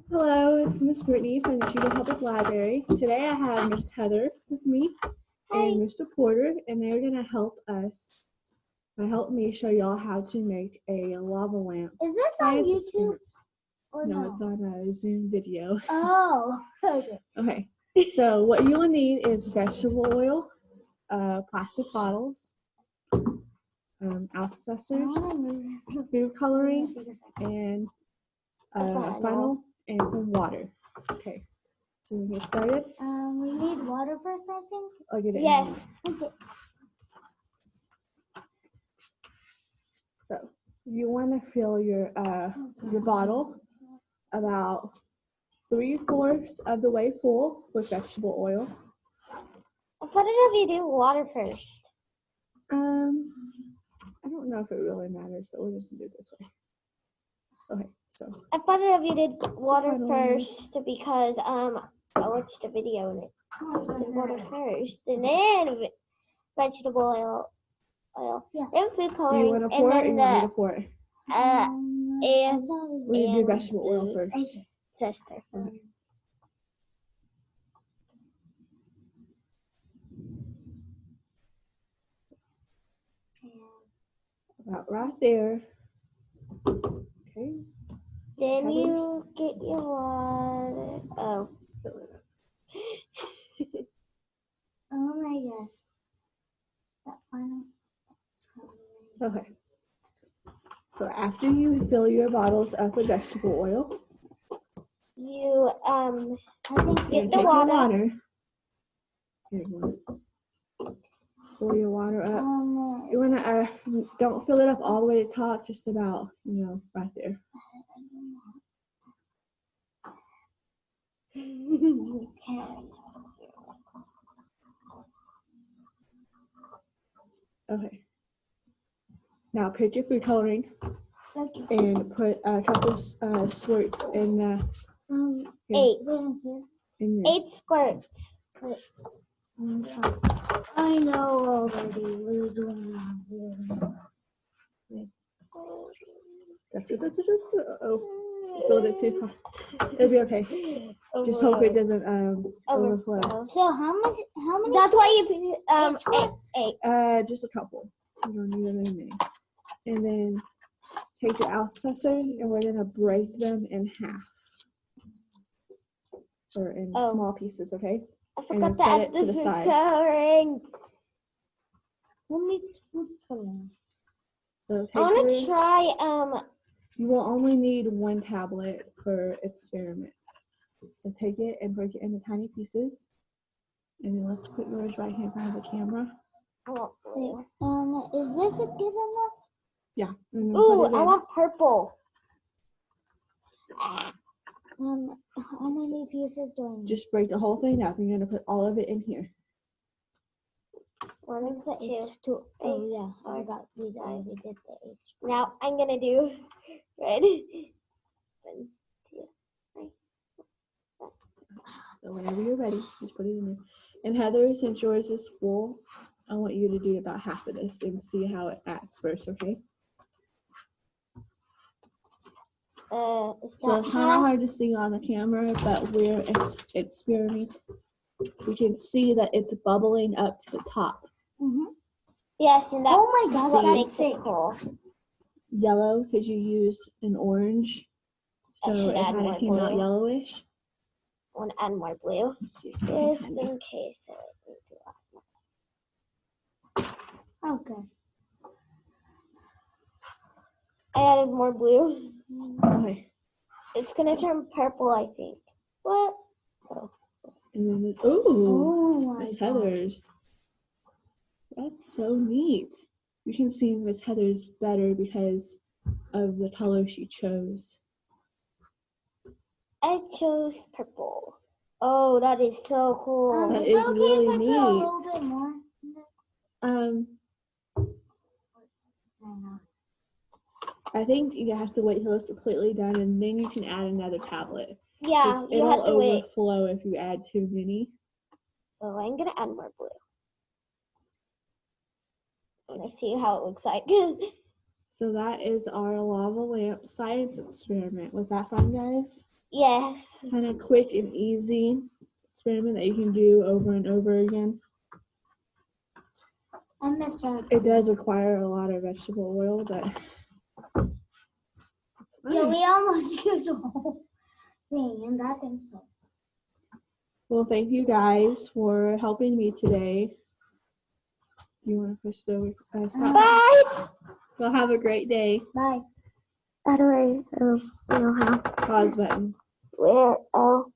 Hello, it's Miss Brittany from the Cheetah Public Library. Today I have Miss Heather with me and Mr. Porter, and they're going to help me show y'all how to make a lava lamp. Is this on YouTube? Or no, it's on a Zoom video. Oh, okay. Okay, so what you will need is vegetable oil, plastic bottles, alcicers, food coloring, and a funnel and some water. Okay, so we get started. We need water first, I think. I'll get it. Yes. Okay. So you want to fill your bottle about 3/4 of the way full with vegetable oil. What if you do water first? I don't know if it really matters, but we'll just do it this way. Okay, so I thought if you did water first because I watched a video and it did water first and then vegetable oil, then food coloring. Do you want to pour it or you want me to pour it? And we do vegetable oil first. Sister. Okay. About right there. Okay. Then you get your water. Oh. Oh my gosh. That final. Okay. So after you fill your bottles up with vegetable oil, you I think get the water. Fill your water up. You wanna don't fill it up all the way to the top, just about right there. Okay. Now pick your food coloring and put a couple squirts in the 8. In 8 squirts. I know already. We're doing That's it. Oh, filled it too far. It'll be okay. Just hope it doesn't overflow. So how many? That's why you 8. Just a couple. You don't need very many. And then take your alcicer and we're gonna break them in half, or in small pieces. Okay. I forgot to add the food coloring. So I want to try. You will only need 1 tablet per experiment. So take it and break it into tiny pieces. And then let's put yours right here in front of the camera. Is this a good enough? Yeah. Ooh, I want purple. How many pieces do I need? Just break the whole thing up. You're gonna put all of it in here. What is the H2? Oh yeah, I forgot. We already did the H. Now I'm gonna do red. 1, 2, 3. So whenever you're ready, just put it in there. And Heather, since yours is full, I want you to do about half of this and see how it acts first, okay? So it's kind of hard to see on the camera, but we're experimenting. We can see that it's bubbling up to the top. Yes, and that's oh my god, that makes it cool. Yellow because you use an orange, so it kind of came out yellowish. I want to add more blue, just in case. Okay. I added more blue. Okay. It's gonna turn purple, I think. What? Oh. And then Miss Heather's. That's so neat. You can see Miss Heather's better because of the color she chose. I chose purple. Oh, that is so cool. That is really neat. A little bit more. I think you have to wait till it's completely done, and then you can add another tablet. Yeah, you have to overflow if you add too many. So I'm gonna add more blue. And I see how it looks like. So that is our lava lamp science experiment. Was that fun, guys? Yes. Kind of quick and easy experiment that you can do over and over again. It does require a lot of vegetable oil, but yeah, we almost used the whole thing, and that thing's so. Well, thank you guys for helping me today. You want to push the stop? Bye. Well, have a great day. Bye. How do I know how? Pause button. Where? Oh.